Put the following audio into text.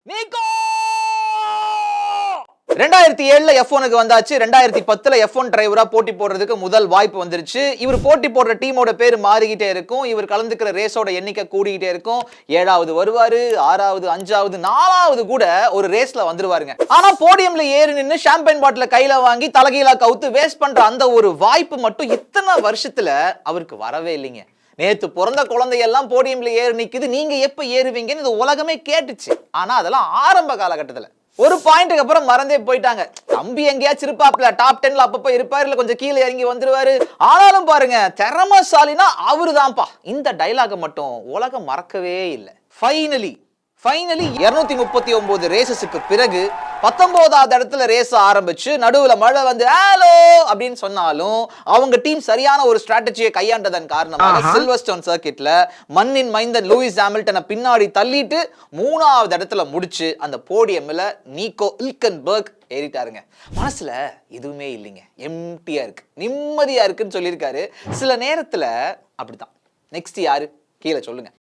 நீக்கோ 2007ல F1க்கு வந்தாச்சு. 2010ல F1 டிரைவரா போட்டி போடுறதுக்கு முதல் வாய்ப்பு வந்துருச்சு. இவர் போட்டி போடுற டீமோட பேர் மாறிக்கிட்டே இருக்கும். இவர் கலந்துக்கிற ரேஸோட எண்ணிக்கை கூடிக்கிட்டே இருக்கும். 7வது வருவாரு, 6வது, 5வது, 4வது கூட ஒரு ரேஸ்ல வந்துருவாருங்க. ஆனா போடியம்ல ஏறி நின்னு ஷாம்பைன் பாட்டில கையில வாங்கி தலகீழா கவுத்து வேஸ்ட் பண்ற அந்த ஒரு வாய்ப்பு மட்டும் இத்தனை வருஷத்துல அவருக்கு வரவே இல்லைங்க. நேத்து பிறந்த குழந்தையெல்லாம் போடியம்ல ஏறி நிக்குது, நீங்க எப்ப ஏறுவீங்கன்னு இந்த உலகமே கேட்டுச்சு. ஆனா அதெல்லாம் ஆரம்ப காலகட்டத்துல ஒரு பாயிண்ட்க்கு அப்புறம் மறந்தே போயிட்டாங்க. தம்பி எங்கேயாச்சும் இருப்பாப்ல, டாப் 10ல அப்பப்ப இருப்பாரு, இல்ல கொஞ்சம் கீழே இறங்கி வந்துருவாரு. ஆனாலும் பாருங்க, திறமசாலினா அவருதான்ப்பா. இந்த டைலாக மட்டும் உலகம் மறக்கவே இல்லை. ஃபைனலி 239 ரேசஸ்க்கு பிறகு 19வது இடத்துல ரேஸ் ஆரம்பிச்சு நடுவுல மழை வந்து ஹலோ அப்படின்னு சொன்னாலும் அவங்க டீம் சரியான ஒரு ஸ்ட்ராட்டஜியை கையாண்டதன் காரணமாக சில்வர்ஸ்டோன் சர்க்கிட்ல மண்ணின் மைந்தன் லூயிஸ் ஹாமில்டனை பின்னாடி தள்ளிட்டு 3வது இடத்துல முடிச்சு அந்த போடியம்ல நீக்கோ ஹில்கன்பர்க் ஏறிட்டாருங்க. மனசுல எதுவுமே இல்லைங்க, எம்டியா இருக்கு, நிம்மதியா இருக்குன்னு சொல்லியிருக்காரு. சில நேரத்துல அப்படித்தான். நெக்ஸ்ட் யாரு கீழே சொல்லுங்க.